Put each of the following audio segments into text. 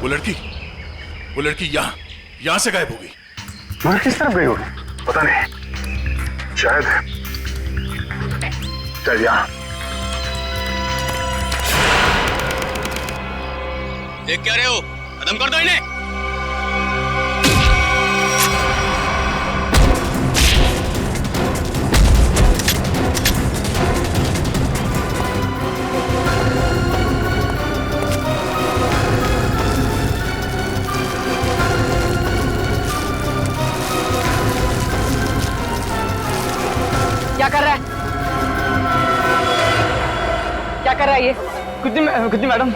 वो लड़की यहाँ से गायब हो गई। मगर किस तरफ गई होगी पता नहीं, शायद यहाँ। देख क्या रहे हो, खत्म कर दो इन्हें। क्या कर रहा है? क्या कर रहा है ये? कुछ नहीं मैडम,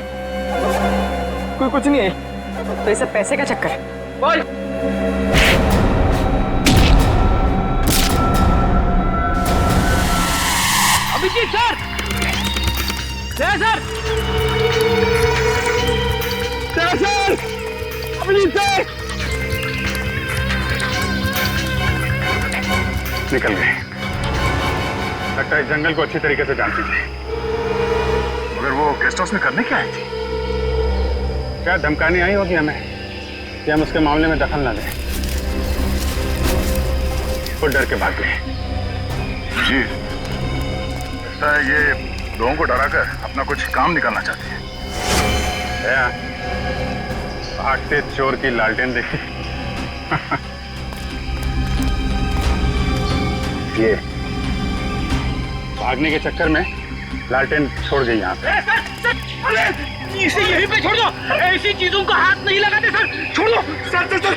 कोई कुछ नहीं है। तो ये सब पैसे का चक्कर है। बोल। Abhijeet sir, sir, Abhijeet sir, निकल गए। लगता है जंगल को अच्छी तरीके से जानती थी। मगर वो गेस्ट हाउस में करने क्या आई थी? क्या धमकाने आई होगी हमें कि हम उसके मामले में दखल न दें। वो डर के भाग गए। जी, लगता है ये लोगों को डराकर अपना कुछ काम निकालना चाहती है। भागते चोर की लालटेन देखी। ये भागने के चक्कर में लालटेन छोड़ गई यहाँ पे। इसे यहीं पे छोड़ दो, ऐसी चीजों का हाथ नहीं लगाते सर, छोड़ दो। सर,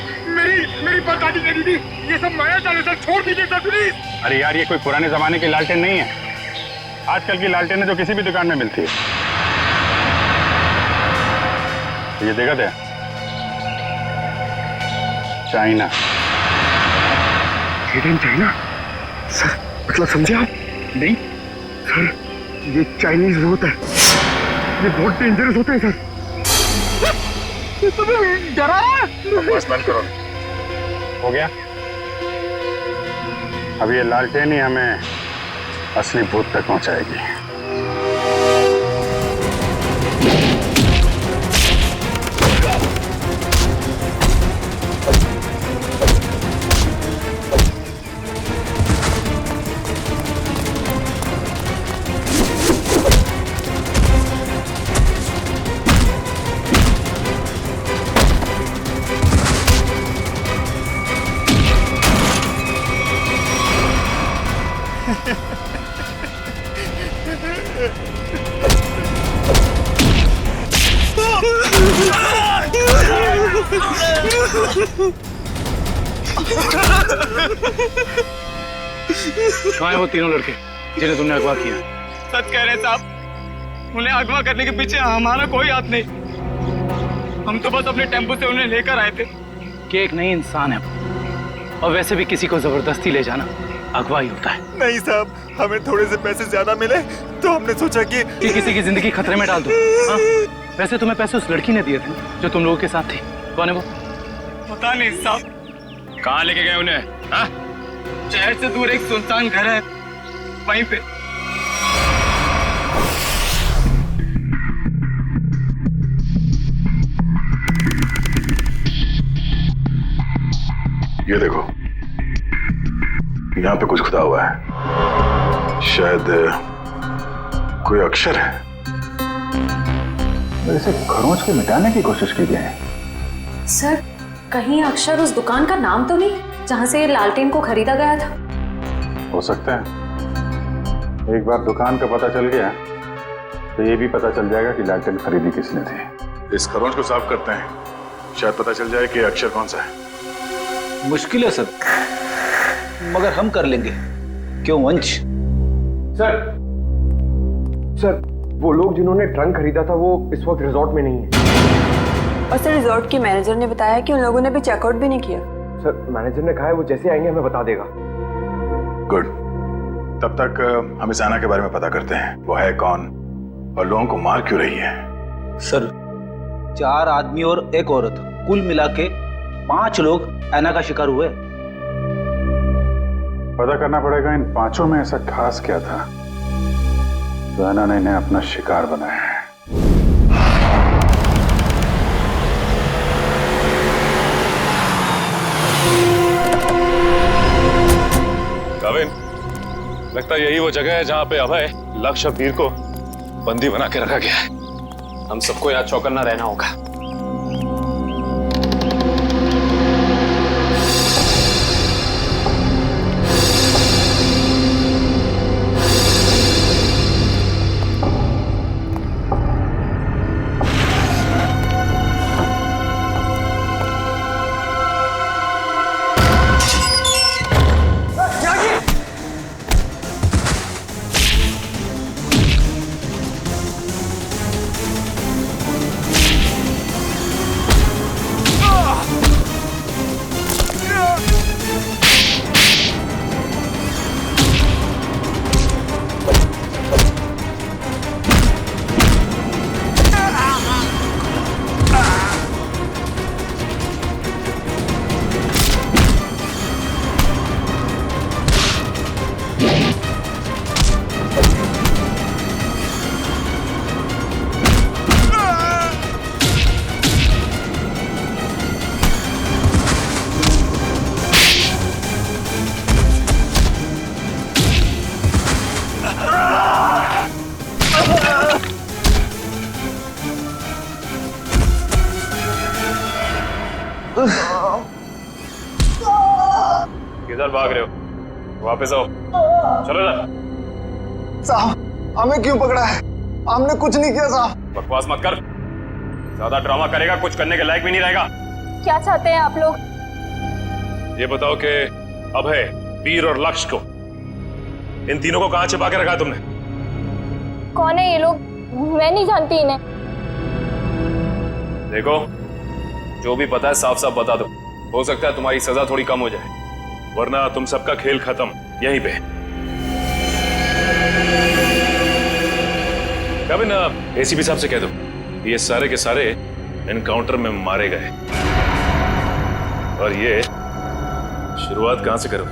मेरी बात आदि करी थी, ये सब माया जाल है सर, छोड़ दीजिए सर प्लीज। अरे यार, ये कोई पुराने जमाने की लालटेन नहीं है। आजकल की लालटेन है जो किसी भी दुकान में मिलती है। ये देखा थे, चाइना। चाइना सर, मतलब समझे आप? नहीं सर, ये चाइनीज होता है, ये बहुत डेंजरस होते हैं सर। तुम्हें डरा? बस बंद करो। हो गया? अब ये लालटेन ही हमें असली भूत तक पहुंचाएगी। कहाँ हैं वो तीनों लड़के जिन्हें तुमने अगवा किया? सच कह रहे हैं साहब, उन्हें अगवा करने के पीछे हमारा कोई हाथ नहीं। हम तो बस अपने टेम्पो से उन्हें लेकर आए थे। कि एक नई इंसान है और वैसे भी किसी को जबरदस्ती ले जाना अगवा ही होता है। नहीं साहब, हमें थोड़े से पैसे ज्यादा मिले तो हमने सोचा कि किसी की जिंदगी खतरे में डाल दो। हाँ? वैसे तुम्हें पैसे उस लड़की ने दिए थे जो तुम लोगों के साथ थी। कौन है वो? पता नहीं साहब। कहाँ लेके गए उन्हें? हाँ? शहर से दूर एक सुनसान घर है, वहीं पे। ये देखो, यहाँ पे कुछ खुदा हुआ है, शायद कोई अक्षर है। इसे खरोंच के मिटाने की कोशिश की गई है। सर, कहीं अक्षर उस दुकान का नाम तो नहीं जहां से लालटेन को खरीदा गया था? हो सकता है। एक बार दुकान का पता चल गया तो ये भी पता चल जाएगा कि लालटेन खरीदी किसने थी। इस खरोंच को साफ करते हैं, शायद पता चल जाए कि अक्षर कौन सा है। मुश्किल है सर, मगर हम कर लेंगे। क्यों वंश? सर, वो लोग जिन्होंने ट्रंक खरीदा था वो इस वक्त रिजॉर्ट में नहीं है। और सर, रिजॉर्ट के मैनेजर ने बताया कि उन लोगों ने भी चेकआउट भी नहीं किया। सर, मैनेजर ने कहा है वो जैसे आएंगे हमें बता देगा। गुड, तब तक हम इस आना के बारे में पता करते हैं। वो है कौन और लोगों को मार क्यों रही है? सर, 4 आदमी और एक औरत, कुल मिला के 5 लोग ऐना का शिकार हुए। पता करना पड़ेगा इन 5 में ऐसा खास क्या था तो ऐना ने इन्हें अपना शिकार बनाया है। साविन, लगता है यही वो जगह है जहां पे अभय लक्ष्य वीर को बंदी बना के रखा गया है। हम सबको यहाँ चौकन्ना रहना होगा। किधर भाग रहे हो? वापस आओ, चलो ना। साहब, हमें क्यों पकड़ा है? हमने कुछ नहीं किया साहब। बकवास मत कर, ज्यादा ड्रामा करेगा कुछ करने के लायक भी नहीं रहेगा। क्या चाहते हैं आप लोग? ये बताओ कि अभय, वीर और लक्ष्य को, इन तीनों को कहां छिपा के रखा तुमने? कौन है ये लोग? मैं नहीं जानती इन्हें। देखो, जो भी पता है साफ साफ बता दो, हो सकता है तुम्हारी सजा थोड़ी कम हो जाए, वरना तुम सबका खेल खत्म यहीं पे। कभी ना एसीपी साहब से कह दो ये सारे के सारे एनकाउंटर में मारे गए, और ये शुरुआत कहां से करो?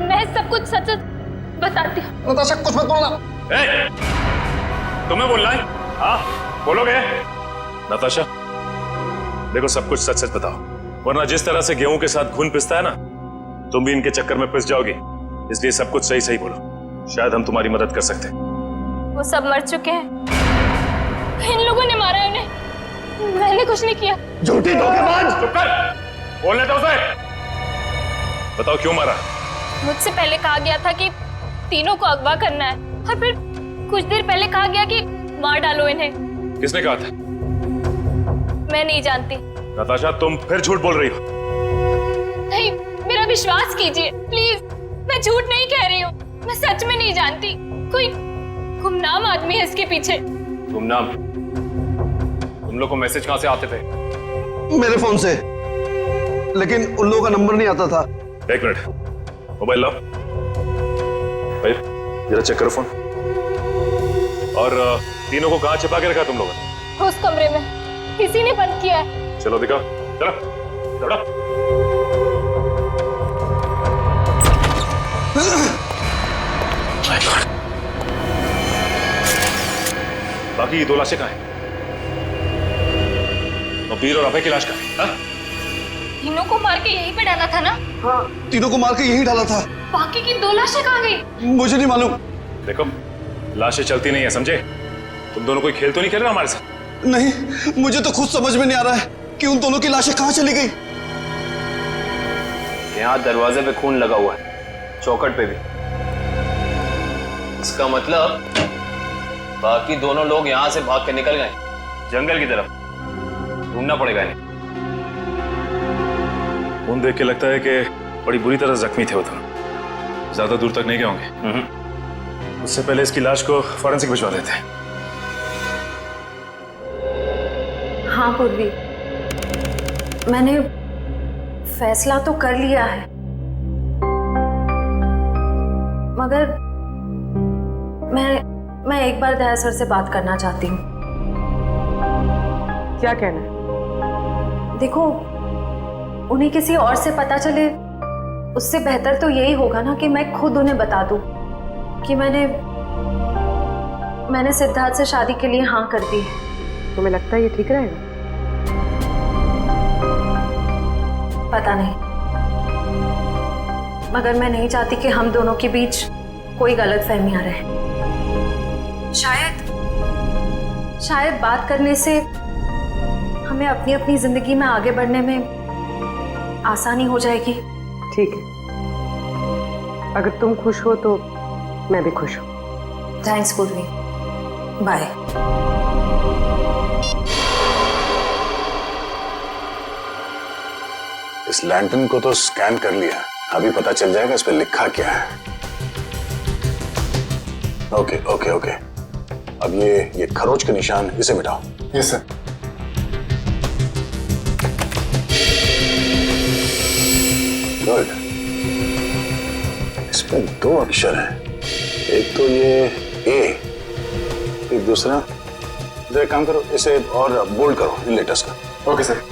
मैं सब कुछ सच बताती हूँ। नताशा, कुछ मत बोलना। तुम्हें बोलना है? हाँ, बोलोगे? नताशा, देखो सब कुछ सच सच बताओ, वरना जिस तरह से गेहूं के साथ खून पिसता है ना, तुम भी इनके चक्कर में पिस जाओगी। इसलिए सब कुछ सही सही बोलो, शायद हम तुम्हारी मदद कर सकते हैं। वो सब मर चुके हैं, इन लोगों ने मारा है उन्हें, मैंने कुछ नहीं किया। झूठी धोखेबाज! चुप कर, बोलने दो उसे। बताओ क्यों मारा? मुझसे पहले कहा गया था कि तीनों को अगवा करना है, और फिर कुछ देर पहले कहा गया कि मार डालो इन्हें। किसने कहा था? मैं नहीं जानती। नताशा, तुम फिर झूठ बोल रही हो। नहीं, मेरा विश्वास कीजिए प्लीज, मैं झूठ नहीं कह रही हूँ, मैं सच में नहीं जानती। कोई गुमनाम आदमी है इसके पीछे। गुमनाम? तुम लोग को मैसेज कहां से आते थे? मेरे फोन से, लेकिन उन लोगों का नंबर नहीं आता था। एक मिनट, मोबाइल लाओ भाई, जरा चेक करो फोन। और तीनों को कहां छिपा के रखा तुम लोगों ने? उस कमरे में, किसी ने बंद किया है। चलो दिखाओ, चलो चलो। बाकी ये 2 लाशें कहां हैं? और वीर और अभय की लाश कहां है? तीनों को मार के यहीं पे डाला था ना? हाँ, तीनों को मार के यही डाला था। बाकी की 2 लाशें कहाँ गई? मुझे नहीं मालूम। देखो, लाशें चलती नहीं है, समझे? तुम दोनों कोई खेल तो नहीं खेल रहे हमारे साथ? नहीं, मुझे तो खुद समझ में नहीं आ रहा है कि उन दोनों की लाशें कहाँ चली गई। यहाँ दरवाजे पे खून लगा हुआ है, चौखट पे भी। इसका मतलब बाकी दोनों लोग यहाँ से भाग के निकल गए जंगल की तरफ। ढूंढना पड़ेगा इन्हें। खून देख के लगता है कि बड़ी बुरी तरह जख्मी थे वो दोनों, ज्यादा दूर तक नहीं गए होंगे। उससे पहले इसकी लाश को फॉरेंसिक भिजवा देते हैं। हाँ पूर्वी, मैंने फैसला तो कर लिया है, मगर मैं एक बार दया सर से बात करना चाहती हूँ। क्या कहना है? देखो, उन्हें किसी और से पता चले उससे बेहतर तो यही होगा ना कि मैं खुद उन्हें बता दूं कि मैंने सिद्धार्थ से शादी के लिए हाँ कर दी है। तुम्हें लगता है ये ठीक रहेगा? पता नहीं, मगर मैं नहीं चाहती कि हम दोनों के बीच कोई गलतफहमियां रहे। शायद बात करने से हमें अपनी अपनी जिंदगी में आगे बढ़ने में आसानी हो जाएगी। ठीक है, अगर तुम खुश हो तो मैं भी खुश हूँ। थैंक्स पूर्वी, बाय। इस लैंटर्न को तो स्कैन कर लिया, अभी पता चल जाएगा इस पे लिखा क्या है। ओके ओके ओके, अब ये खरोच के निशान इसे मिटाओ। Yes sir. गुड, इसमें 2 अक्षर हैं, एक तो ये ए, एक दूसरा। तो एक काम करो, इसे और बोल्ड करो इन लेटर्स का। Okay sir.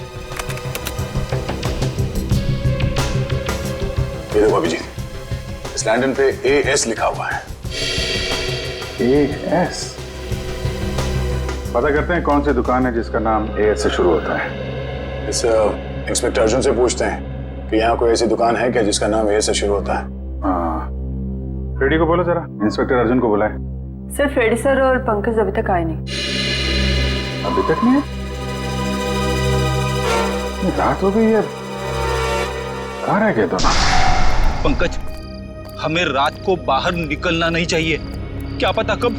ये देखो अभी जी, इस लैंटर्न पे AS लिखा हुआ है। AS? पता करते हैं कौन सी दुकान है जिसका नाम AS से शुरू होता है। इस इंस्पेक्टर अर्जुन से पूछते हैं कि यहाँ कोई ऐसी दुकान है क्या जिसका नाम AS से शुरू होता है। हाँ, फ्रेडी को बोलो जरा, इंस्पेक्टर अर्जुन को बुलाए। सर, फ्रेडी सर और पंकज अभी तक आए नहीं। अभी तक नहीं है? रात हो गई है, कहाँ रह गए दोनों? पंकज, हमें रात को बाहर निकलना नहीं चाहिए, क्या पता कब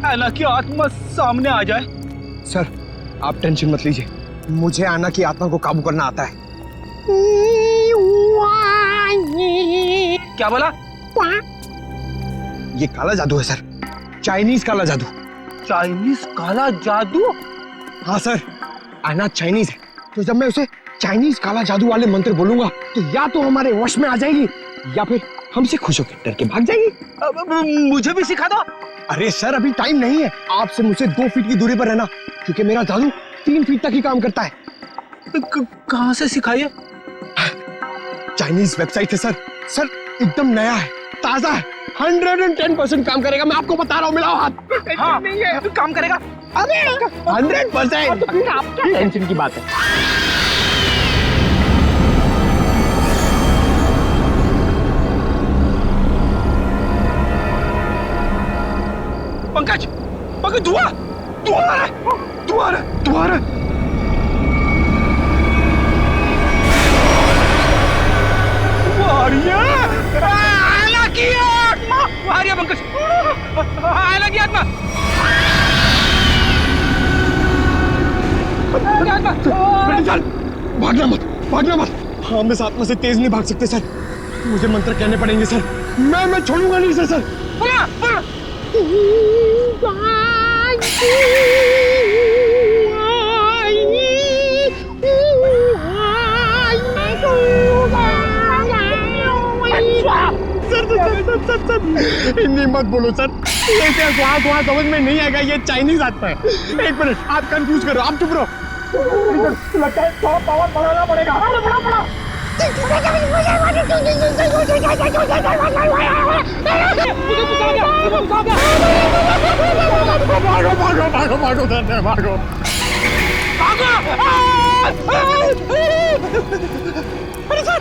ऐना की आत्मा सामने आ जाए। सर, आप टेंशन मत लीजिए, मुझे आना की आत्मा को काबू करना आता है। क्या बोला? ये काला जादू है सर, चाइनीज काला जादू। चाइनीज काला जादू? हाँ सर, आना चाइनीज है, तो जब मैं उसे चाइनीज काला जादू वाले मंत्र बोलूंगा तो या तो हमारे वश में आ जाएगी या फिर हमसे खुश होकर डर के भाग जाएगी। मुझे भी सिखा दो। अरे सर, अभी टाइम नहीं है, आपसे मुझसे 2 फीट की दूरी पर रहना, क्योंकि मेरा जादू 3 फीट तक ही काम करता है। कहाँ से सिखाइए? चाइनीज वेबसाइट है सर। सर, एकदम नया है, ताजा है, 110% काम करेगा, मैं आपको बता रहा हूँ। मिलाओ हाथ। हाँ, नहीं है, काम करेगा। अरे 100%। तो फिर आप क्या टेंशन की बात है? पंकज, पंकज, धुआं आ रहा है, धुआं आ रहा है। आना की आत्मा आ रही है पंकज, आना की आत्मा। भागना मत। हम इस आत्मा से तेज नहीं भाग सकते सर, मुझे मंत्र कहने पड़ेंगे सर। मैं छोड़ूंगा नहीं सर। बोला। सर, हिंदी मत बोलो सर, ये वहाँ समझ में नहीं आएगा, ये चाइनीज आत्मा है। 1 मिनट, आप कंफ्यूज करो, आप चुप रहो। लगता है थोड़ा पावर बढ़ाना पड़ेगा। भागो। अरे सर,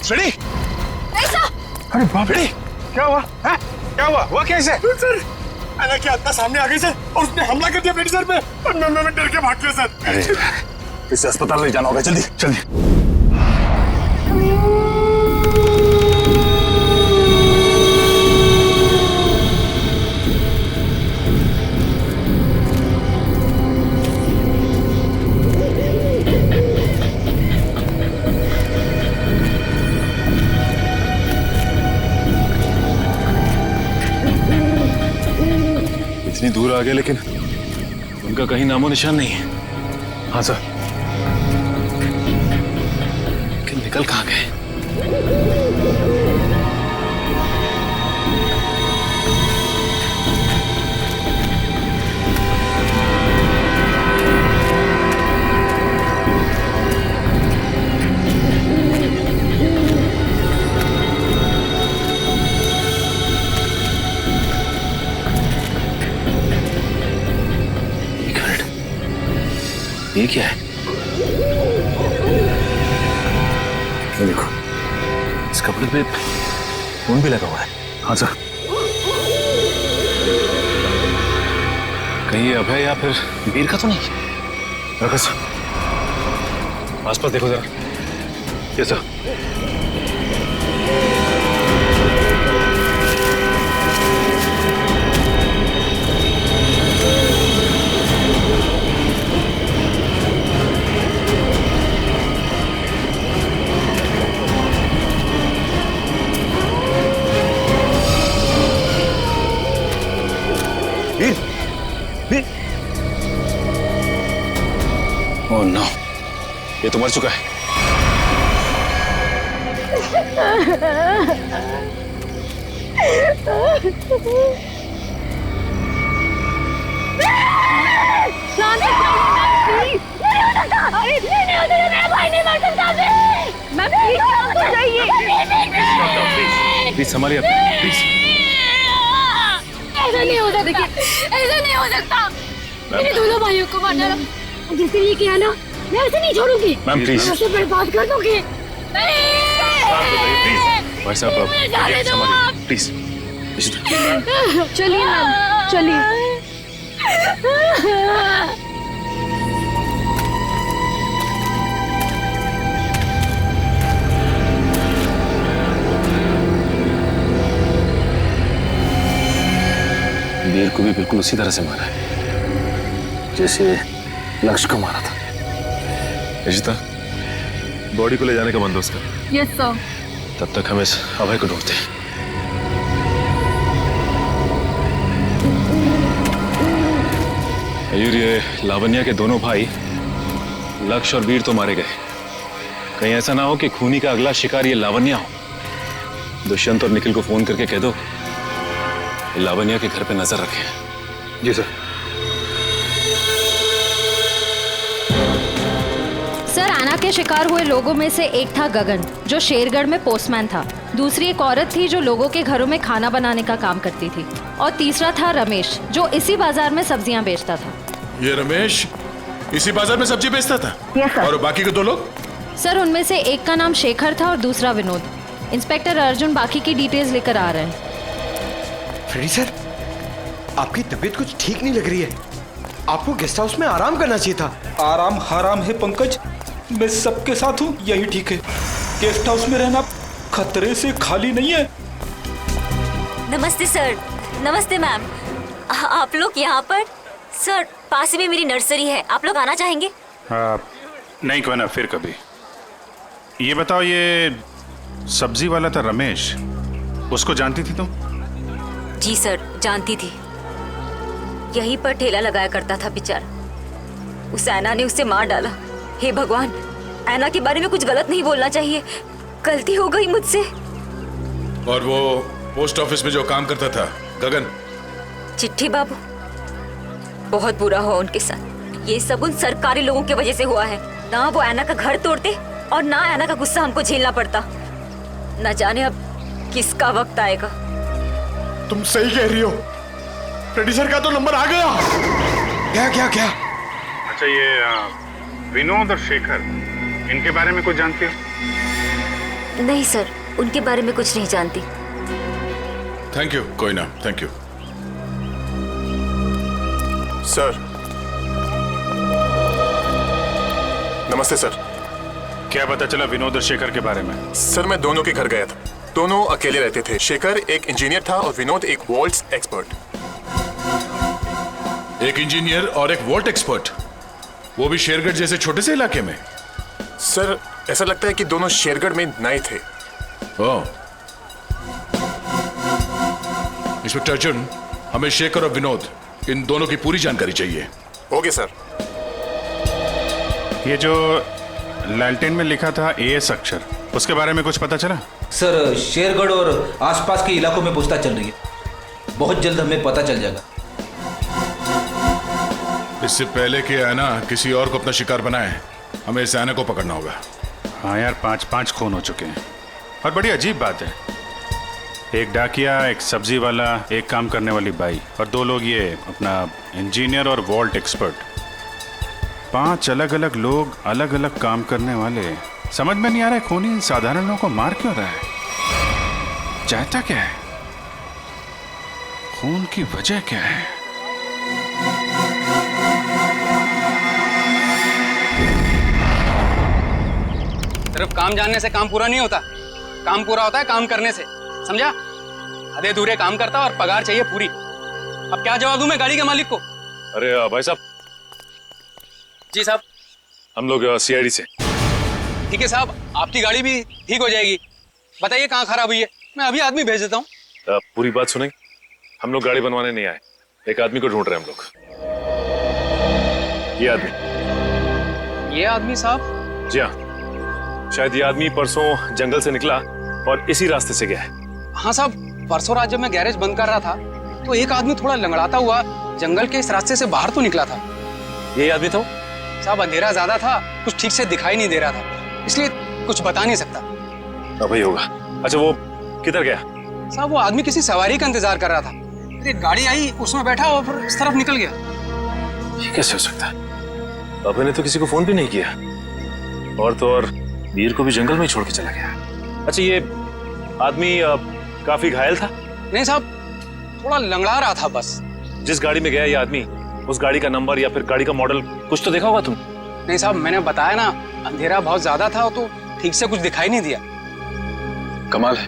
रेडी? अरे बाप रे, क्या हुआ? है? क्या हुआ कैसे? सर, ऐना की आत्मा सामने आ गई सर, और उसने हमला कर दिया फ्रेडी सर पे, और मैं डर के भाग गया सर। अरे, इसे अस्पताल ले जाना होगा, जल्दी। इतनी दूर आ गए लेकिन उनका कहीं नामो निशान नहीं है। हाँ सर, लेकिन निकल कहाँ गए? ये क्या है? ये देखो, इस कपड़े पे खून भी लगा हुआ है। हाँ सर। कहीं ये अभय या फिर वीर का तो नहीं? रखो सर, आसपास देखो जरा। ये सर। ओह नो, ये तो मर चुका है। प्लीज संभालिए, प्लीज। ऐसा नहीं हो सकता, ऐसा नहीं हो सकता। मेरे दोनों भाइयों को मार डाला। जिसने ये किया ना, मैं उसे नहीं छोड़ूंगी। मैम प्लीज, उसे बर्बाद कर दूंगी। भाई साहब संभालिए प्लीज। चलिए मैम, चलिए। वीर को भी बिल्कुल उसी तरह से मारा है जैसे लक्ष्य को मारा था। रिशिता, बॉडी को ले जाने का बंदोबस्त कर। Yes sir. तब तक हम इस अभय को ढूंढते हैं। मयूर, ये लावण्या के दोनों भाई लक्ष्य और वीर तो मारे गए। कहीं ऐसा ना हो कि खूनी का अगला शिकार ये लावण्या हो। दुष्यंत और निखिल को फोन करके कह दो लावण्या के घर पे नजर रखें। जी सर। सर, आना के शिकार हुए लोगों में से एक था गगन, जो शेरगढ़ में पोस्टमैन था। दूसरी एक औरत थी जो लोगों के घरों में खाना बनाने का काम करती थी। और तीसरा था रमेश, जो इसी बाजार में सब्जियां बेचता था। ये रमेश इसी बाजार में सब्जी बेचता था? Yes sir. और बाकी के दो लोग? सर, उनमें से एक का नाम शेखर था और दूसरा विनोद। इंस्पेक्टर अर्जुन बाकी की डिटेल्स लेकर आ रहे हैं। फ्रेडी सर, आपकी तबीयत कुछ ठीक नहीं लग रही है। आपको गेस्ट हाउस में आराम करना चाहिए था। आराम हराम है पंकज, मैं सबके साथ हूँ, यही ठीक है। गेस्ट हाउस में रहना खतरे से खाली नहीं है। नमस्ते सर। नमस्ते मैम। आप लोग यहाँ पर? सर, पास में मेरी नर्सरी है, आप लोग आना चाहेंगे? नहीं, क्यों ना, फिर कभी। ये बताओ, ये सब्जी वाला था रमेश, उसको जानती थी तुम? जी सर, जानती थी। यहीं पर ठेला लगाया करता था बेचारा। उस ऐना ने उसे मार डाला। हे भगवान, ऐना के बारे में कुछ गलत नहीं बोलना चाहिए, गलती हो गई मुझसे। और वो पोस्ट ऑफिस में जो काम करता था गगन? चिट्ठी बाबू, बहुत बुरा हुआ उनके साथ। ये सब उन सरकारी लोगों की वजह से हुआ है। ना वो ऐना का घर तोड़ते और ना ऐना का गुस्सा हमको झेलना पड़ता। न जाने अब किसका वक्त आएगा। तुम सही कह रही हो, फ्रेडी सर का तो नंबर आ गया। क्या क्या क्या? अच्छा, ये विनोद और शेखर, इनके बारे में कुछ जानती हो? नहीं सर, उनके बारे में कुछ नहीं जानती। Thank you. कोई ना, थैंक यू सर। नमस्ते सर। क्या पता चला विनोद और शेखर के बारे में? सर, मैं दोनों के घर गया था। दोनों अकेले रहते थे। शेखर एक इंजीनियर था और विनोद एक वॉल्ट्स एक्सपर्ट। एक इंजीनियर और एक वॉल्ट एक्सपर्ट, वो भी शेरगढ़ जैसे छोटे से इलाके में? सर, ऐसा लगता है कि दोनों शेरगढ़ में नए थे। ओह। इंस्पेक्टर अर्जुन, हमें शेखर और विनोद, इन दोनों की पूरी जानकारी चाहिए। Okay sir. ये जो लैलटेन में लिखा था एएस अक्षर, उसके बारे में कुछ पता चला? सर, शेरगढ़ और आसपास के इलाकों में पूछताछ चल रही है। बहुत जल्द हमें पता चल जाएगा। इससे पहले कि ऐना किसी और को अपना शिकार बनाए, हमें इस ऐना को पकड़ना होगा। हाँ यार, 5 खून हो चुके हैं। और बड़ी अजीब बात है, एक डाकिया, एक सब्जी वाला, एक काम करने वाली बाई, और 2 लोग ये अपना इंजीनियर और वॉल्ट एक्सपर्ट। 5 अलग अलग लोग, अलग अलग काम करने वाले, समझ में नहीं आ रहा है खूनी इन साधारण लोगों को मार क्यों रहा है? चाहता क्या है? खून की वजह क्या है? सिर्फ काम जानने से काम पूरा नहीं होता, काम पूरा होता है काम करने से, समझा? आधे अधूरे काम करता और पगार चाहिए पूरी। अब क्या जवाब दूं मैं गाड़ी के मालिक को? अरे भाई साहब। जी साहब। हम लोग सीआईडी से। ठीक है साहब, आपकी गाड़ी भी ठीक हो जाएगी। बताइए कहाँ खराब हुई है, मैं अभी आदमी भेज देता हूँ। पूरी बात सुनेंगे? हम लोग गाड़ी बनवाने नहीं आए, एक आदमी को ढूंढ रहे हैं हम लोग। ये आदमी। ये आदमी साहब? जी हाँ, शायद ये आदमी परसों जंगल से निकला और इसी रास्ते से गया है। हाँ साहब, परसों रात जब मैं गैरेज बंद कर रहा था तो एक आदमी थोड़ा लंगड़ाता हुआ जंगल के इस रास्ते से बाहर तो निकला था। यही आदमी था? साहब अंधेरा ज्यादा था, कुछ ठीक से दिखाई नहीं दे रहा था, इसलिए कुछ बता नहीं सकता। वही होगा। अच्छा वो किधर गया? साहब वो आदमी किसी सवारी का इंतजार कर रहा था, फिर एक गाड़ी आई, उसमें बैठा और फिर इस तरफ निकल गया। ये कैसे हो सकता है? अभय ने तो किसी को फोन भी नहीं किया, और तो और वीर को भी जंगल में ही छोड़ के चला गया। अच्छा ये आदमी काफी घायल था? नहीं साहब, थोड़ा लंगड़ा रहा था बस। जिस गाड़ी में गया ये आदमी, उस गाड़ी का नंबर या फिर गाड़ी का मॉडल कुछ तो देखा होगा तुम? नहीं साहब, मैंने बताया ना, अंधेरा बहुत ज्यादा था तो ठीक से कुछ दिखाई नहीं दिया। कमाल है,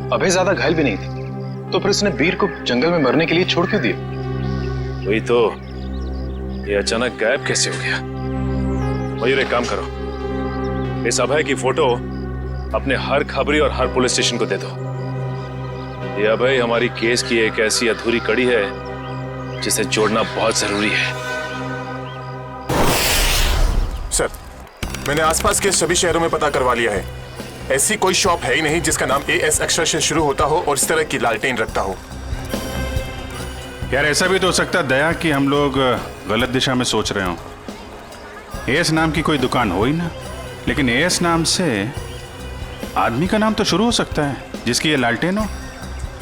अभय ज्यादा घायल भी नहीं थे, तो फिर उसने वीर को जंगल में मरने के लिए छोड़ क्यों दिया? वही तो, ये अचानक गायब कैसे हो गया? मयूर एक काम करो, इस अभय की फोटो अपने हर खबरी और हर पुलिस स्टेशन को दे दो। ये अभय हमारी केस की एक ऐसी अधूरी कड़ी है जिसे जोड़ना बहुत जरूरी है। सर, मैंने आसपास के सभी शहरों में पता करवा लिया है। ऐसी कोई शॉप है ही नहीं जिसका नाम AS अक्षर से शुरू होता हो और इस तरह की लालटेन रखता हो। यार ऐसा भी तो हो सकता है दया कि हम लोग गलत दिशा में सोच रहे हो। AS नाम की कोई दुकान हो ही ना, लेकिन AS नाम से आदमी का नाम तो शुरू हो सकता है जिसकी ये लालटेन हो।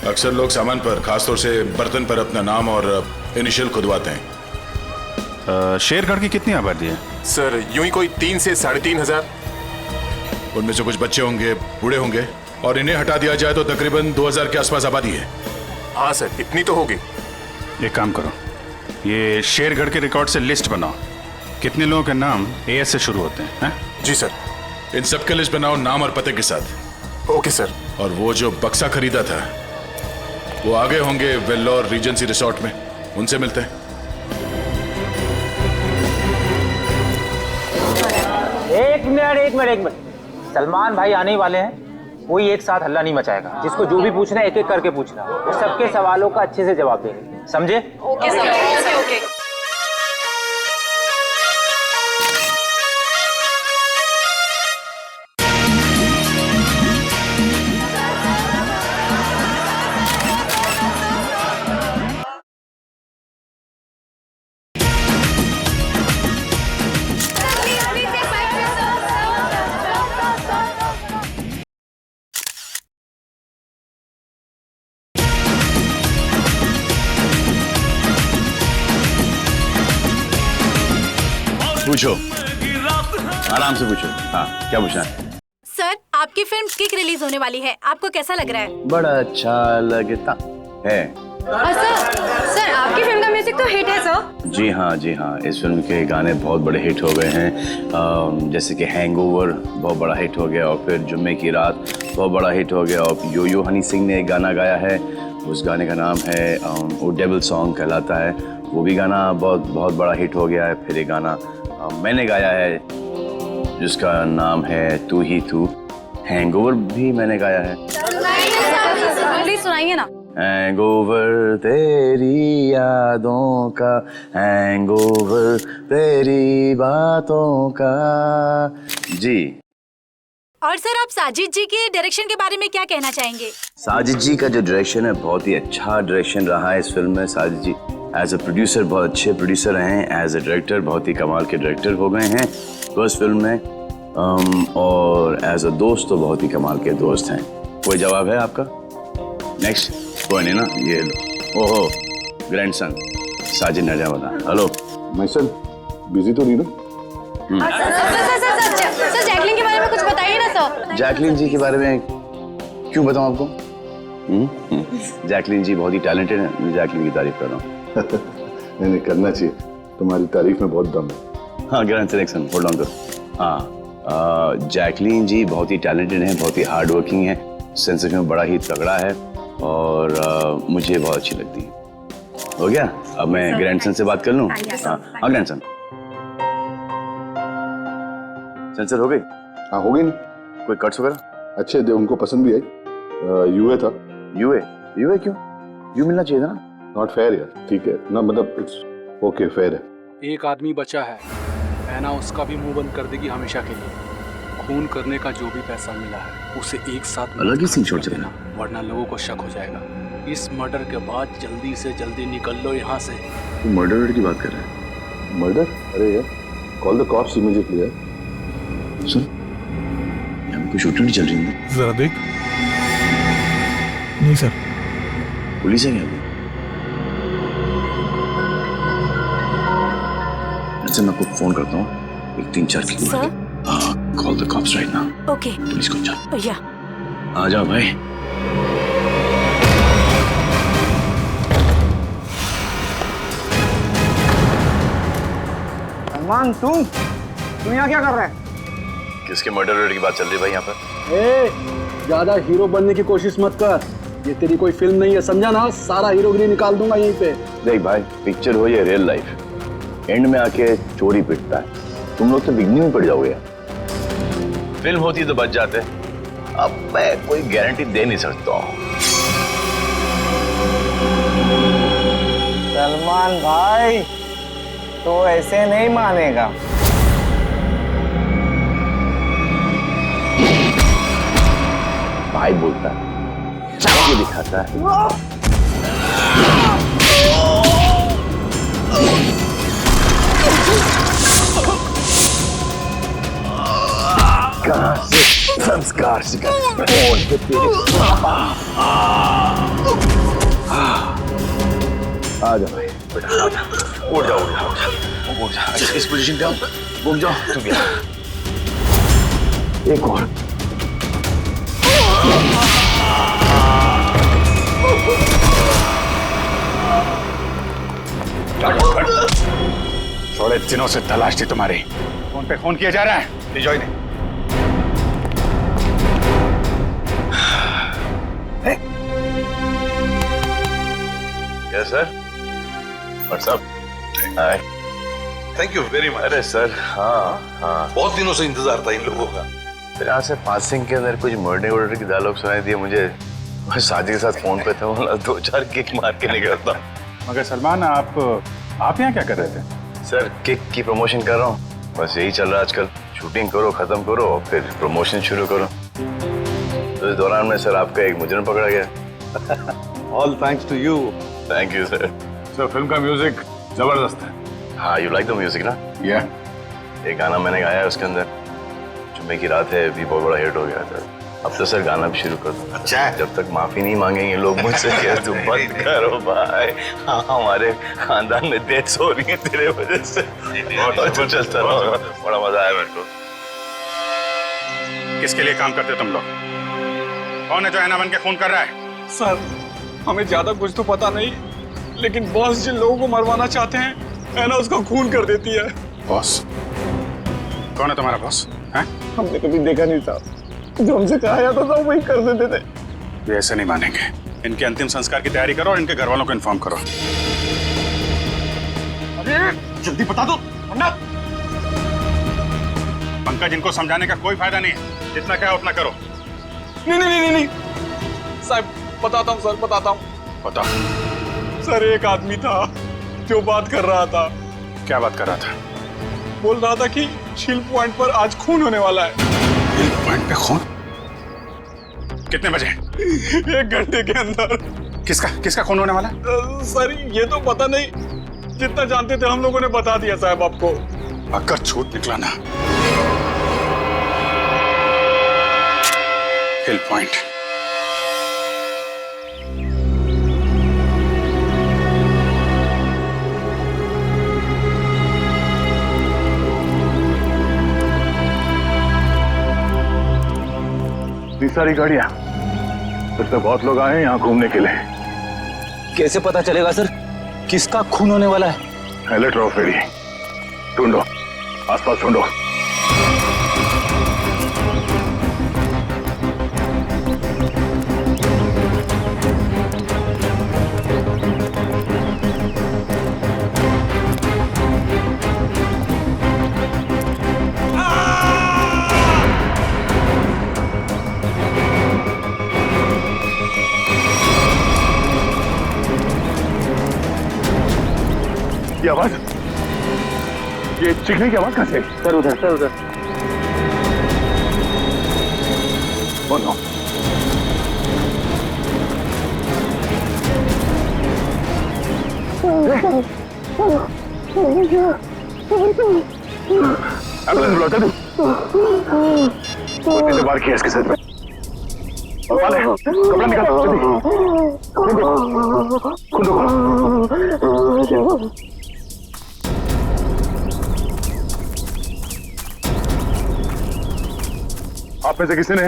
अक्सर लोग सामान पर, खासतौर से बर्तन पर अपना नाम और इनिशियल खुदवाते हैं। शेरगढ़ की कितनी आबादी है? सर यूं ही कोई 3 से 3.5 हजार। उनमें से कुछ बच्चे होंगे, बूढ़े होंगे, और इन्हें हटा दिया जाए तो तकरीबन 2000 के आसपास आबादी है। हाँ सर, इतनी तो होगी। एक काम करो, ये शेरगढ़ के रिकॉर्ड से लिस्ट बनाओ, कितने लोगों के नाम AS से शुरू होते हैं? जी सर। इन सबके लिस्ट बनाओ नाम और पते के साथ। Okay sir. और वो जो बक्सा खरीदा था वो आगे होंगे वेल्लोर रीजेंसी रिसोर्ट में, उनसे मिलते हैं। एक मिनट, सलमान भाई आने वाले हैं, कोई एक साथ हल्ला नहीं मचाएगा। जिसको जो भी पूछना है एक एक करके पूछना, वो सबके सवालों का अच्छे से जवाब देंगे, समझे? Okay sir, okay. पूछो, आराम से पूछो। हाँ, क्या पूछना है? सर, आपकी फिल्म किक रिलीज होने वाली है, आपको कैसा लग रहा है? बड़ा अच्छा लगता है। सर आपकी फिल्म का म्यूजिक तो हिट है सर। जी हाँ, इस फिल्म के गाने बहुत बड़े हिट हो गए हैं। जैसे कि हैंगओवर बहुत बड़ा हिट हो गया, और फिर जुम्मे की रात बहुत बड़ा हिट हो गया, और यो हनी सिंह ने एक गाना गाया है, उस गाने का नाम है वो डेविल सॉन्ग कहलाता है, वो भी गाना बहुत बड़ा हिट हो गया है। फिर एक गाना मैंने गाया है जिसका नाम है तू ही तू, हैंगओवर भी मैंने गाया है। प्लीज सुनाइए ना। हैंगओवर तेरी यादों का, हैंगओवर तेरी बातों का। जी। और सर आप साजिद जी के डायरेक्शन के बारे में क्या कहना चाहेंगे? साजिद जी का जो डायरेक्शन है बहुत ही अच्छा डायरेक्शन रहा है इस फिल्म में। साजिद जी एज अ प्रोड्यूसर बहुत अच्छे प्रोड्यूसर हैं, एज अ डायरेक्टर बहुत ही कमाल के डायरेक्टर हो गए हैं फर्स्ट फिल्म में, और एज अ दोस्त तो बहुत ही कमाल के दोस्त हैं। कोई जवाब है आपका? नेक्स्ट कोई नहीं ना, ये लो। ओहो, ग्रैंडसन साजिद नजावदा। हेलो माय सन, बिजी तो नहीं ना? सर जैकलिन के बारे में कुछ बताइए ना सर। जैकलिन जी के बारे में क्यों बताऊं आपको? जैकलिन जी बहुत ही टैलेंटेड है, मैं जैकलिन की तारीफ कर रहा हूँ। नहीं करना चाहिए, तुम्हारी तारीफ में बहुत दम है। हाँ ग्रैंड सिलेक्शन, होल्ड ऑन करो। हाँ जैकलिन जी बहुत ही टैलेंटेड है, बहुत ही हार्ड वर्किंग है, सेंस में बड़ा ही तगड़ा है और मुझे बहुत अच्छी लगती है। हो गया, अब मैं ग्रैंडसन से बात कर लूँ? हाँ ग्रैंडसन, सेंसर हो गई? हाँ हो गई ना। कोई कट्स वगैरह? अच्छे थे, उनको पसंद भी आई। यूए था। यूए? यूए क्यों? यू मिलना चाहिए था ना। नॉट फेयर यार। ठीक है ना, मतलब इट्स ओके, फेयर है। एक आदमी बचा है, ऐना उसका भी मुंह बंद कर देगी हमेशा के लिए। खून करने का जो भी पैसा मिला है उसे एक साथ अलग ही सीन छोड़ चलेगा, वरना लोगों को शक हो जाएगा। इस मर्डर के बाद जल्दी से जल्दी निकल लो यहाँ से। तू मर्डर की बात कर रहा है? मर्डर? अरे यार, कॉल द कॉप्स इमीडिएटली यार। सुन, यहाँ पे कोई शूटिंग चल रही है। जरा देख। नहीं सर। पुलिस है क्या अभी? अच्छा मैं आपको फोन करता हूँ, एक 3-4 की। Call the cops right now. Okay. Police को जाओ। या आ जाओ भाई। सलमान तुम यहाँ क्या कर रहे हैं? किसके मर्डर की बात चल रही है भाई यहाँ पर? ए, ज्यादा हीरो बनने की कोशिश मत कर, ये तेरी कोई फिल्म नहीं है, समझा ना? सारा हीरोगिरी निकाल दूंगा यहीं पे। देख भाई, पिक्चर हो या रियल लाइफ, एंड में आके चोरी पिटता है। तुम लोग तो बिगनिंग में पड़ जाओगे। फिल्म होती तो बच जाते, अब मैं कोई गारंटी दे नहीं सकता हूँ। सलमान भाई तो ऐसे नहीं मानेगा। भाई बोलता है, चाकू दिखाता है। कहाँ से संस्कार सीखा? कौन पे तेरे? आ जा भाई, उठ जाओ, उठ जाओ। इस पोजीशन पे आओ, घूम जाओ। तू भी एक और। थोड़े दिनों से तलाश थी तुम्हारी। फोन पे फोन किया जा रहा है, ले जाओ इन्हें। Yes sir. What's up? Hi. Thank you very much. अरे सर, हाँ हाँ, बहुत दिनों से इंतजार था इन लोगों का। फिर यहाँ से पासिंग के अंदर कुछ मर्डर की डायलॉग सुनाई दिए मुझे। मैं साजी के साथ फोन पे था, बोला 2-4 किक मार के निकलता। मगर सलमान, आप यहाँ क्या कर रहे थे? सर किक की प्रमोशन कर रहा हूँ, बस यही चल रहा है आजकल। शूटिंग करो, खत्म करो, फिर प्रमोशन शुरू करो। तो इस दौरान में सर आपका एक मुजरिम पकड़ा गया। All thanks to you. Thank you sir. Sir film का म्यूजिक जबरदस्त है। हाँ, यू लाइक द म्यूजिक ना? या एक गाना मैंने गाया है उसके अंदर, जुम्मे की रात है, भी बहुत बड़ा हिट हो गया था। अब तो सर गाना भी शुरू कर दो। अच्छा, जब तक माफी नहीं मांगेंगे लोग मुझसे, क्या तुम बंद करो भाई। हाँ, हमारे खानदान में डेथ्स हो रही है तेरे वजह से। और चलता रहो, बड़ा मजा आया मेरे को। किसके लिए काम करते तुम लोग? कौन है जो ऐना बन के खून कर रहा है? सर हमें ज्यादा कुछ तो पता नहीं, लेकिन बॉस जिन लोगों को मरवाना चाहते हैं, ऐना उसका खून कर देती है। बॉस? कौन है तुम्हारा बॉस? हैं? हमने कभी देखा नहीं था, जो हमसे कहा जाता था वही कर देते थे। ये ऐसे नहीं मानेंगे। इनके अंतिम संस्कार की तैयारी करो और इनके घर वालों को इन्फॉर्म करो। अरे जल्दी बता दो वरना। पंकज, इनको समझाने का कोई फायदा नहीं है, जितना क्या उतना करो। नहीं साहब, बताता हूँ सर, बताता हूँ। बता। सर एक आदमी था जो बात कर रहा था। क्या बात कर रहा था? बोल रहा था कि छिल पॉइंट पर आज खून होने वाला है। हिल पॉइंट पे खून? कितने बजे? 1 घंटे के अंदर। किसका खून होने वाला? सर ये तो पता नहीं, जितना जानते थे हम लोगों ने बता दिया साहब आपको। अगर छूट निकला ना, हिल पॉइंट। सारी गाड़ियां। फिर तो बहुत लोग आए हैं यहाँ घूमने के लिए। कैसे पता चलेगा सर किसका खून होने वाला है? अलर्ट रहो फेरी, ढूंढो, आसपास ढूंढो। ये आवाज, ये चीखने की आवाज कहां से? सर उधर, सर उधर। Oh no. एम्बुलेंस बुलाता तू। कैसे बार किया इसके सर पे? कपड़ा निकाल, खून दो। आप में से किसी ने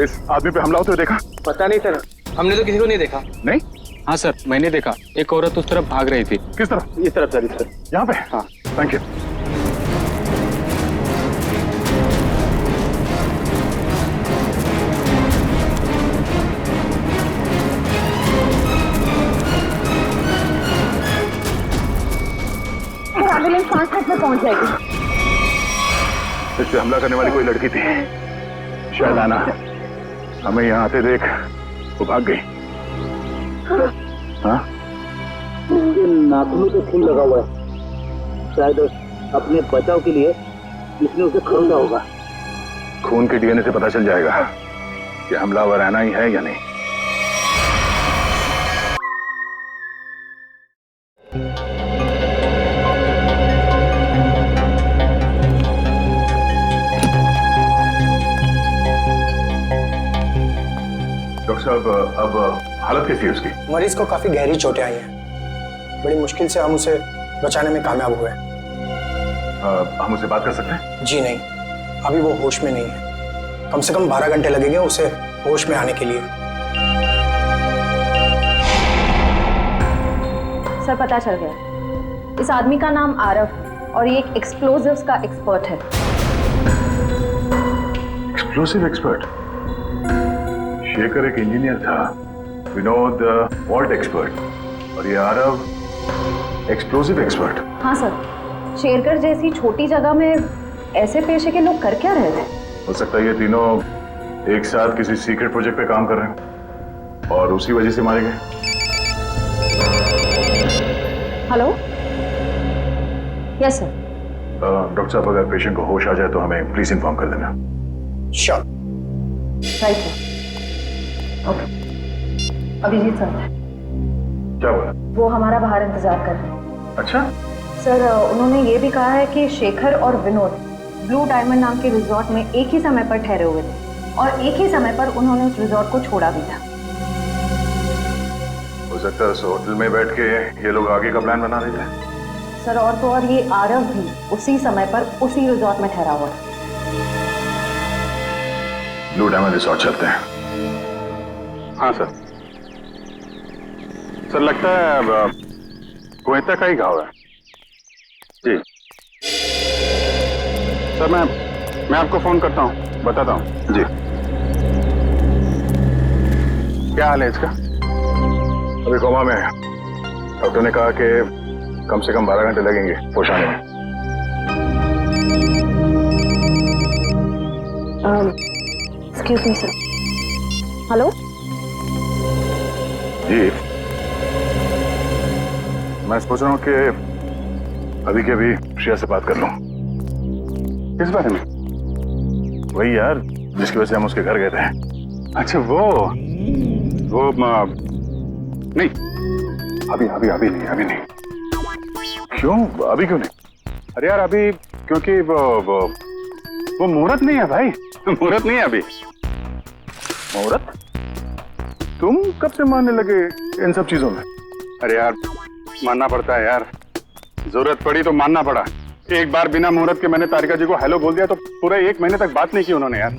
इस आदमी पे हमला होते हुए देखा? पता नहीं सर, हमने तो किसी को नहीं देखा। नहीं? हाँ सर, मैंने देखा। एक औरत उस तरफ भाग रही थी। किस तरफ? इस तरफ सर, इस तरफ। यहाँ पे? हाँ। Thank you. एम्बुलेंस 5 मिनट में पहुंच जाएगी। इससे हमला करने वाली कोई लड़की थी, शायद आना। हमें यहाँ आते देख वो भाग गई। हाँ? नाखूनों पे खून लगा हुआ है, शायद अपने बचाव के लिए इसने उसे खरीदा होगा। खून के डीएनए से पता चल जाएगा कि हमलावर आना ही है या नहीं। डॉक्टर साहब, अब हालत कैसी है उसकी? मरीज को काफी गहरी चोटें आई हैं। बड़ी मुश्किल से हम उसे बचाने में कामयाब हुए। हम उससे बात कर सकते हैं? जी नहीं, अभी वो होश में नहीं है। कम से कम 12 घंटे लगेंगे उसे होश में आने के लिए। सर पता चल गया, इस आदमी का नाम आरव और ये एक एक्सप्लोजिव्स का एक्सपर्ट है। Explosive expert? शेखर एक इंजीनियर था, विनोद वॉल्ट एक्सपर्ट, और ये आरव एक्सप्लोसिव एक्सपर्ट। हाँ सर, शेरगढ़ जैसी छोटी जगह में ऐसे पेशे के लोग कर क्या रहे थे? हो सकता है ये तीनों एक साथ किसी सीक्रेट प्रोजेक्ट पे काम कर रहे हैं और उसी वजह से मारे गए। Hello, yes sir. डॉक्टर साहब, अगर पेशेंट को होश आ जाए तो हमें प्लीज इन्फॉर्म कर देना। Sure. Right sir. Okay. Abhijeet sir. क्या बोला? वो हमारा बाहर इंतजार कर रहे हैं। अच्छा सर, उन्होंने ये भी कहा है कि शेखर और विनोद ब्लू डायमंड नाम के रिजॉर्ट में एक ही समय पर ठहरे हुए थे और एक ही समय पर उन्होंने उस रिजॉर्ट को छोड़ा भी था। हो सकता है उस होटल में बैठ के ये लोग आगे का प्लान बना रहे थे। सर, और तो और ये आरव भी उसी समय पर उसी रिजॉर्ट में ठहरा हुआ था। ब्लू डायमंड रिजॉर्ट चलते हैं। हाँ सर। सर, लगता है गोयता का ही घाव है। जी सर, मैं आपको फोन करता हूँ, बताता हूँ। जी। क्या हाल है इसका? अभी कोमा में है। डॉक्टर ने कहा कि कम से कम 12 घंटे लगेंगे होश आने में। Excuse me sir. हेलो जी, मैं सोच रहा हूँ कि अभी के अभी श्रेया से बात कर लूँ। किस बारे में? वही यार जिसकी वजह से हम उसके घर गए थे। अच्छा वो नहीं, अभी नहीं। क्यों? अभी क्यों नहीं? अरे यार अभी क्योंकि वो मुहूर्त नहीं है भाई। मुहूर्त नहीं है अभी। मुहूर्त? तुम कब से मानने लगे इन सब चीजों में? अरे यार मानना पड़ता है यार, जरूरत पड़ी तो मानना पड़ा। एक बार बिना मुहूर्त के मैंने तारिका जी को हेलो बोल दिया तो पूरे 1 महीने तक बात नहीं की उन्होंने यार।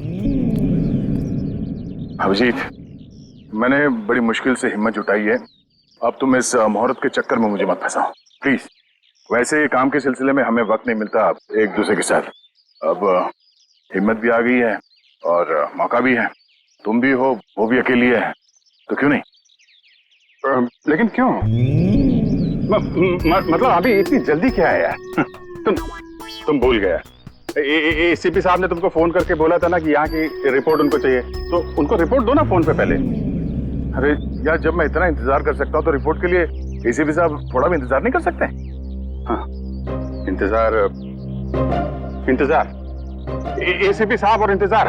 अभिजीत, मैंने बड़ी मुश्किल से हिम्मत जुटाई है। अब तुम इस मुहूर्त के चक्कर में मुझे मत फंसाओ प्लीज। वैसे काम के सिलसिले में हमें वक्त नहीं मिलता एक दूसरे के साथ। अब हिम्मत भी आ गई है और मौका भी है। तुम भी हो, वो भी अकेली है, तो क्यों नहीं? लेकिन क्यों? मतलब अभी इतनी जल्दी क्या है यार? तुम भूल गया। एसीपी साहब ने तुमको फोन करके बोला था ना कि यहाँ की रिपोर्ट उनको चाहिए, तो उनको रिपोर्ट दो ना फोन पे पहले। अरे यार, जब मैं इतना इंतजार कर सकता हूँ तो रिपोर्ट के लिए एसीपी साहब थोड़ा भी इंतजार नहीं कर सकते? हाँ, इंतजार एसीपी साहब और इंतजार।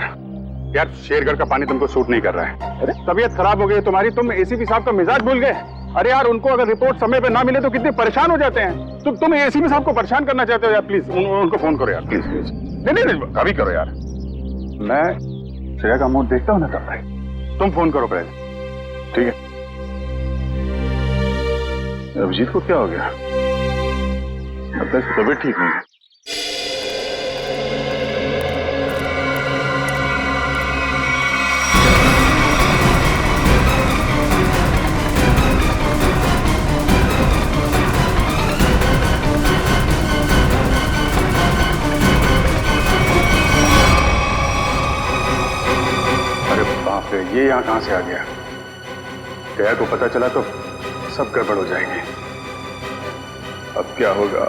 यार, शेरगढ़ का पानी तुमको सूट नहीं कर रहा है। अरे तबीयत खराब हो गई तुम्हारी, तुम एसीपी साहब का मिजाज भूल गए। अरे यार, उनको अगर रिपोर्ट समय पे ना मिले तो कितने परेशान हो जाते हैं। तुम एसीपी साहब को परेशान करना चाहते हो यार? प्लीज उनको फोन करो यार, प्लीज प्लीज। नहीं, कभी करो यार। मैं श्रेया का मुंह देखता हूँ ना तब भाई। तुम फोन करो पहले, ठीक है? अभिजीत को क्या हो गया? अब तक तबीयत ठीक नहीं है। ये यहाँ कहां से आ गया? दया को पता चला तो सब गड़बड़ हो जाएगी। अब क्या होगा?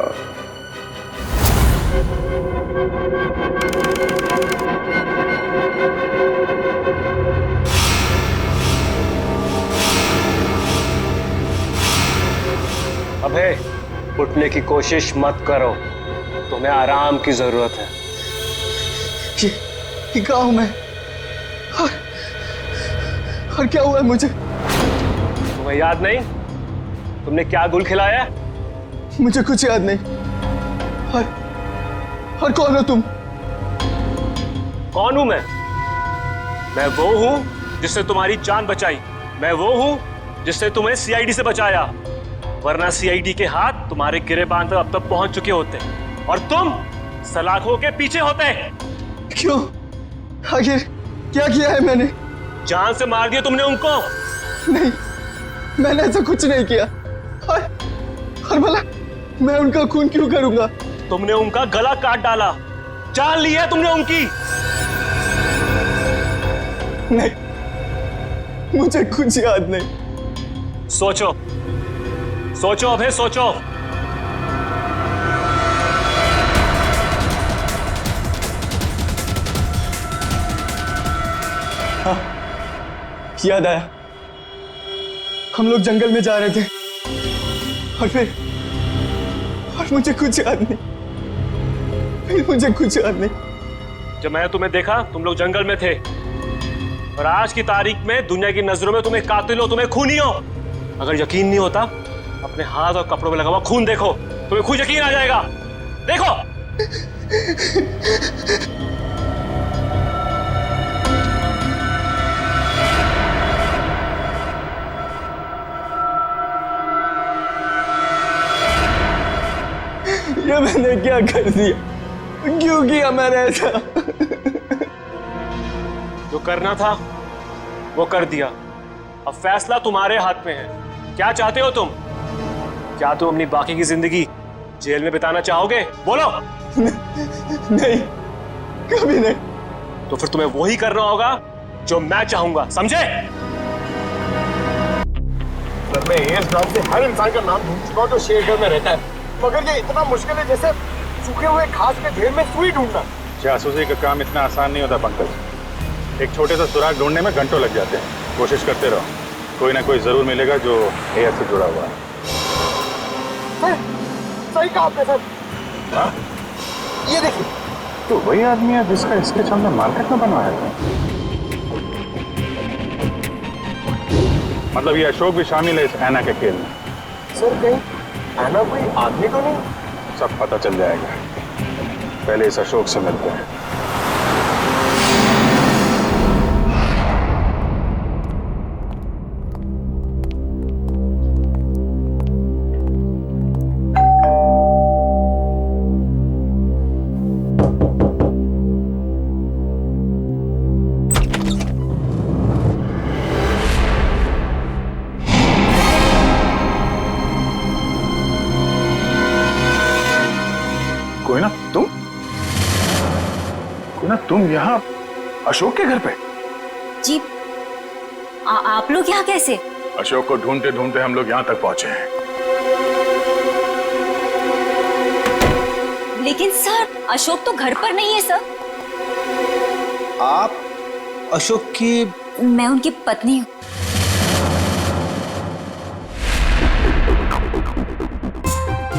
अबे, उठने की कोशिश मत करो, तुम्हें आराम की जरूरत है। ये कहाँ हूं मैं? और क्या हुआ मुझे? तुम्हें याद नहीं तुमने क्या गुल खिलाया? मुझे कुछ याद नहीं। और कौन हो तुम? कौन हूं मैं? मैं वो हूं जिसने तुम्हारी जान बचाई। मैं वो हूं जिसने तुम्हें सीआईडी से बचाया, वरना सीआईडी के हाथ तुम्हारे गिरेबान तक अब तक पहुंच चुके होते और तुम सलाखों के पीछे होते। क्यों? आखिर क्या किया है मैंने? जान से मार दिया तुमने उनको। नहीं, मैंने ऐसा कुछ नहीं किया। और भला मैं उनका खून क्यों करूंगा? तुमने उनका गला काट डाला, जान ली है तुमने उनकी। नहीं, मुझे कुछ याद नहीं। सोचो, सोचो अभय, सोचो। हाँ, याद आया। हम लोग जंगल में जा रहे थे और मुझे कुछ याद नहीं। मुझे कुछ याद नहीं। जब मैंने तुम्हें देखा तुम लोग जंगल में थे, और आज की तारीख में दुनिया की नजरों में तुम्हें कातिल हो, तुम्हें खूनी हो। अगर यकीन नहीं होता, अपने हाथ और कपड़ों में लगा हुआ खून देखो, तुम्हें खुद यकीन आ जाएगा। देखो। ये मैंने क्या कर दिया? क्यों किया मैंने ऐसा? जो करना था वो कर दिया, अब फैसला तुम्हारे हाथ में है। क्या चाहते हो तुम? क्या तुम अपनी बाकी की जिंदगी जेल में बिताना चाहोगे? बोलो। नहीं, कभी नहीं। तो फिर तुम्हें वही करना होगा जो मैं चाहूंगा, समझे? मैं इस गांव से हर इंसान का नाम ढूंढ चुका हूं जो शेरगढ़ में रहता है, मगर ये इतना मुश्किल है जैसे सूखे हुए घास के ढेर में सुई ढूंढना। जासूसी का काम इतना आसान नहीं होता पंकज। एक छोटे सा सुराग ढूंढने में घंटों लग जाते हैं। कोशिश करते रहो, कोई ना कोई जरूर मिलेगा जो एयर से जुड़ा हुआ है। सही कहा आपने सर। हाँ? ये देखिए, तो वही आदमी है जिसका स्केच हमने मार्केट में बनवाया था। मतलब ये अशोक भी शामिल है इस ऐना के खेल में। सर कहीं ऐना कोई आदमी तो नहीं? सब पता चल जाएगा, पहले इस अशोक से मिलते हैं। ना तुम यहाँ अशोक के घर पे? जी आप लोग यहाँ कैसे? अशोक को ढूंढते ढूंढते हम लोग यहाँ तक पहुंचे हैं। लेकिन सर अशोक तो घर पर नहीं है सर। आप अशोक की? मैं उनकी पत्नी हूँ।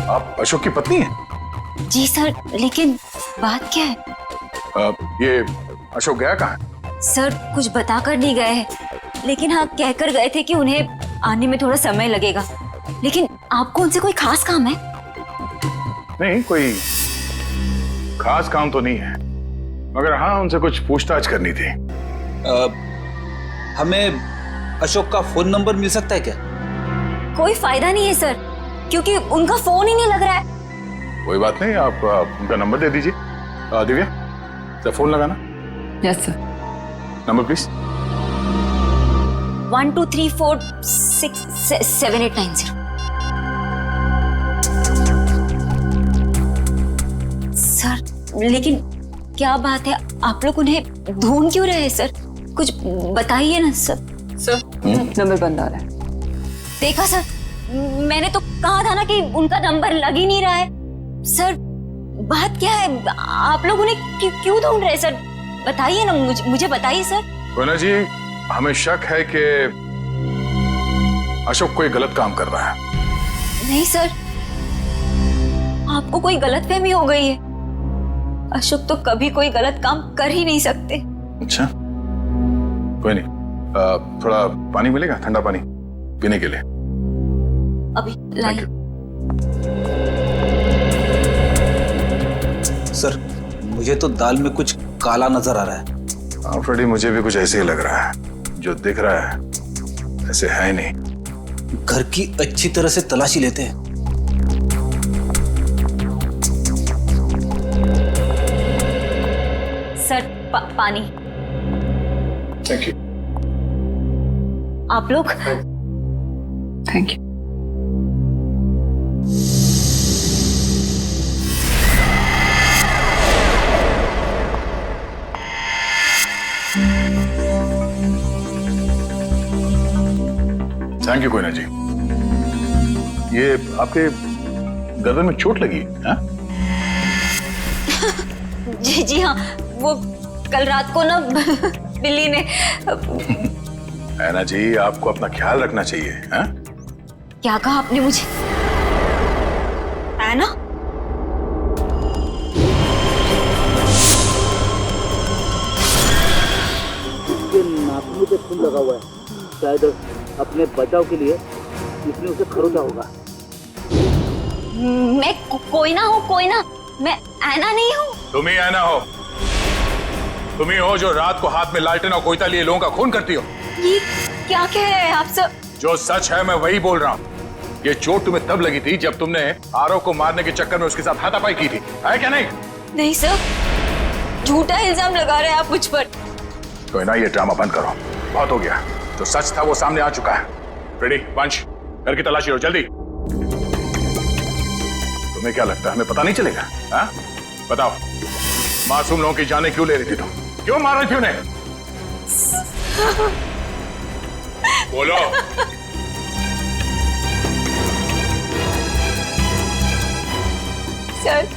आप अशोक की पत्नी हैं? जी सर, लेकिन बात क्या है? ये अशोक गया कहाँ? सर कुछ बताकर नहीं गए हैं, लेकिन हाँ कहकर गए थे कि उन्हें आने में थोड़ा समय लगेगा। लेकिन आपको उनसे कोई खास काम है? नहीं, कोई खास काम तो नहीं है, मगर हाँ उनसे कुछ पूछताछ करनी थी। हमें अशोक का फोन नंबर मिल सकता है क्या? कोई फायदा नहीं है सर, क्योंकि उनका फोन ही नहीं लग रहा है। कोई बात नहीं, आप उनका नंबर दे दीजिए। दिव्या, तो फोन लगाना। Yes sir. Number please. 1234667890। Sir लेकिन क्या बात है, आप लोग उन्हें ढूंढ क्यों रहे हैं सर? कुछ बताइए ना सर। सर नंबर बंद आ रहा है। देखा सर, मैंने तो कहा था ना कि उनका नंबर लग ही नहीं रहा है। सर बात क्या है, आप लोग उन्हें क्यों ढूंढ रहे हैं सर? बताइए ना, मुझे बताइए सर। कोयना जी, हमें शक है कि अशोक कोई गलत काम कर रहा है। नहीं सर, आपको कोई गलतफहमी हो गई है। अशोक तो कभी कोई गलत काम कर ही नहीं सकते। अच्छा, कोई नहीं, थोड़ा पानी मिलेगा, ठंडा पानी पीने के लिए? अभी लाइए। सर मुझे तो दाल में कुछ काला नजर आ रहा है। हाँ फ्रेडी, मुझे भी कुछ ऐसे ही लग रहा है। जो दिख रहा है ऐसे है नहीं। घर की अच्छी तरह से तलाशी लेते हैं। सर पानी। Thank you. आप लोग? Thank you. Thank you Koyna ji. ये आपके गर्दन में चोट लगी है? जी हाँ, वो कल रात को ना बिल्ली ने। ऐना जी, आपको अपना ख्याल रखना चाहिए। है? क्या कहा आपने मुझे? ऐना? उसके नाखूनों पे खून लगा हुआ है, शायद अपने बचाव के लिए इसने उसे खरोचा होगा। मैं कोई ना हूँ, कोई ना, मैं ऐना नहीं हूँ। तुम ही ऐना हो। तुम ही हो जो रात को हाथ में लालटेन और कोयता लिए लोगों का खून करती हो। ये क्या कह रहे हैं आप सर? जो सच है मैं वही बोल रहा हूँ। ये चोट तुम्हें तब लगी थी जब तुमने आरव को मारने के चक्कर में उसके साथ हाथापाई की थी, है क्या नहीं? नहीं सर, झूठा इल्जाम लगा रहे हैं आप मुझ पर। कोई ना, ये ड्रामा बंद करो, बहुत हो गया। जो सच था वो सामने आ चुका है। रेडी, पंच, घर की तलाशी लो जल्दी। तुम्हें क्या लगता है हमें पता नहीं चलेगा? हाँ? बताओ, मासूम लोगों की जानें क्यों ले रही थी तुम? क्यों मार रही थी उन्हें? बोलो। सर,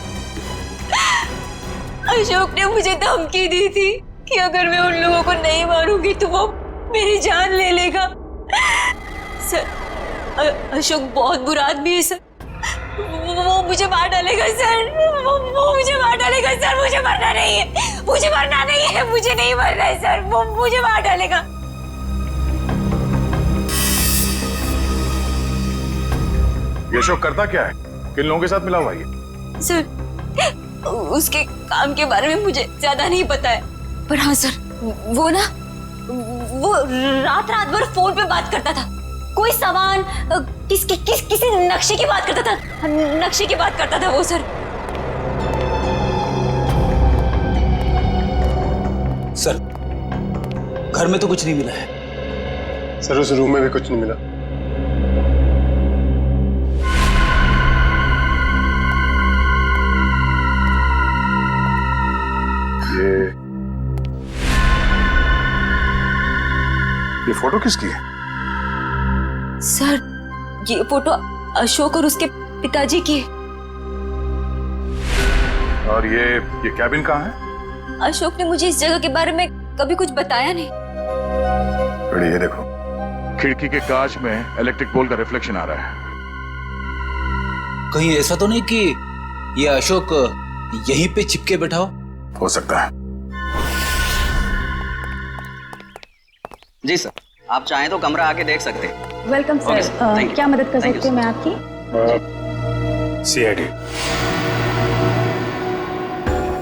अशोक ने मुझे धमकी दी थी कि अगर मैं उन लोगों को नहीं मारूंगी तो वो मेरी जान ले लेगा। सर, अशोक बहुत बुरा आदमी है सर। वो मुझे मार डालेगा सर। वो मुझे मार डालेगा सर। मुझे मरना नहीं है, मुझे मरना नहीं है, मुझे नहीं मरना है सर। वो मुझे मार डालेगा। ये अशोक करता क्या है? किन लोगों के साथ मिला हुआ है? सर, उसके काम के बारे में मुझे ज्यादा नहीं पता है, पर हाँ सर, वो रात भर फोन पे बात करता था। कोई सामान, किसी नक्शे की बात करता था। नक्शे की बात करता था वो सर। सर, घर में तो कुछ नहीं मिला है। सर, उस रूम में भी कुछ नहीं मिला। ये फोटो किसकी है? सर ये फोटो अशोक और उसके पिताजी की है। और ये कैबिन कहाँ है? अशोक ने मुझे इस जगह के बारे में कभी कुछ बताया नहीं। बड़ी ये देखो, खिड़की के कांच में इलेक्ट्रिक पोल का रिफ्लेक्शन आ रहा है। कहीं ऐसा तो नहीं कि ये अशोक यहीं पे चिपके बैठा हो सकता है। जी सर, आप चाहें तो कमरा आके देख सकते हैं। Welcome Okay, sir. sir. Thank you. क्या मदद कर Thank you, सकती हूँ मैं sir. आपकी? सीआईडी,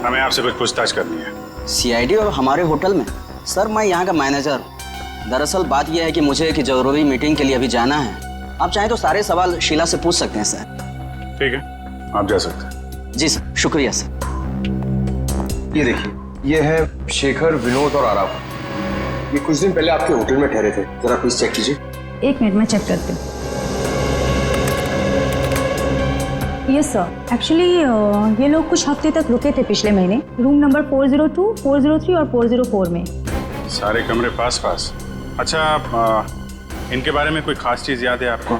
हमें आपसे कुछ पूछताछ करनी है। सीआईडी और हमारे होटल में? सर मैं यहाँ का मैनेजर हूँ। दरअसल बात यह है कि मुझे एक जरूरी मीटिंग के लिए अभी जाना है। आप चाहें तो सारे सवाल शीला से पूछ सकते हैं सर। ठीक है, आप जा सकते हैं। जी सर, शुक्रिया सर। ये देखिए, ये है शेखर, विनोद और आराव। ये कुछ दिन पहले आपके होटल में ठहरे थे। जरा प्लीज चेक कीजिए। एक मिनट में चेक करती हूँ। यस सर, एक्चुअली ये लोग कुछ हफ्ते तक रुके थे पिछले महीने, रूम नंबर 402, 403 और 404 में। सारे कमरे पास पास। अच्छा, इनके बारे में कोई खास चीज याद है आपको?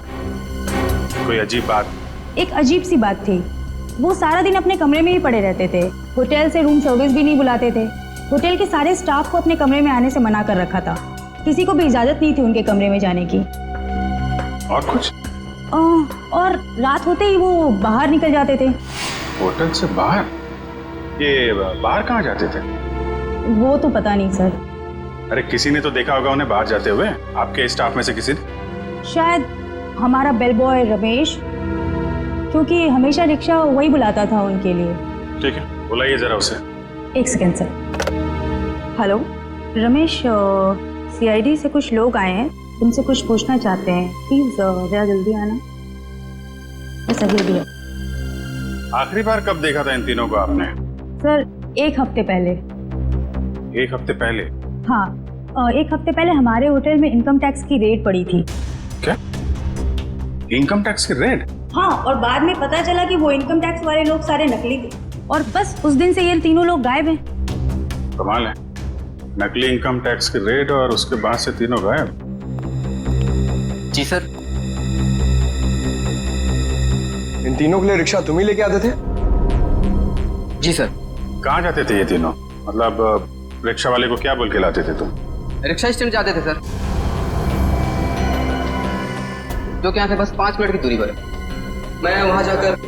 कोई अजीब बात? एक अजीब सी बात थी, वो सारा दिन अपने कमरे में ही पड़े रहते थे। होटल से रूम सर्विस भी नहीं बुलाते थे। होटल के सारे स्टाफ को अपने कमरे में आने से मना कर रखा था। किसी को भी इजाजत नहीं थी उनके कमरे में जाने की। और कुछ? और रात होते ही वो बाहर निकल जाते थे। होटल से बाहर? ये बाहर कहाँ जाते थे? वो तो पता नहीं सर। अरे किसी ने तो देखा होगा उन्हें बाहर जाते हुए, आपके स्टाफ में से किसी ने? शायद हमारा बेल बॉय रमेश, क्योंकि हमेशा रिक्शा वही बुलाता था उनके लिए। ठीक है, बुलाइए जरा उसे। एक second sir. Hello Ramesh, CID से कुछ लोग आए हैं, तुमसे कुछ पूछना चाहते हैं। प्लीज जरा जल्दी आना। बस अभी है। आखिरी बार कब देखा था इन तीनों को आपने? सर 1 हफ्ते पहले। 1 हफ्ते पहले? हाँ, 1 हफ्ते पहले हमारे होटल में इनकम टैक्स की रेड पड़ी थी। क्या? इनकम टैक्स की रेड? हाँ, और बाद में पता चला कि वो इनकम टैक्स वाले लोग सारे नकली थे, और बस उस दिन से ये तीनों लोग गायब हैं। कमाल है, नकली इनकम टैक्स की रेड और उसके बाद से तीनों गायब। जी सर। इन तीनों के लिए रिक्शा तुम ही लेके आते थे? जी सर। कहाँ जाते थे ये तीनों? मतलब रिक्शा वाले को क्या बोल के लाते थे तुम? रिक्शा स्टैंड जाते थे सर, जो कि यहाँ से बस 5 मिनट की दूरी पर है। मैं वहाँ जाकर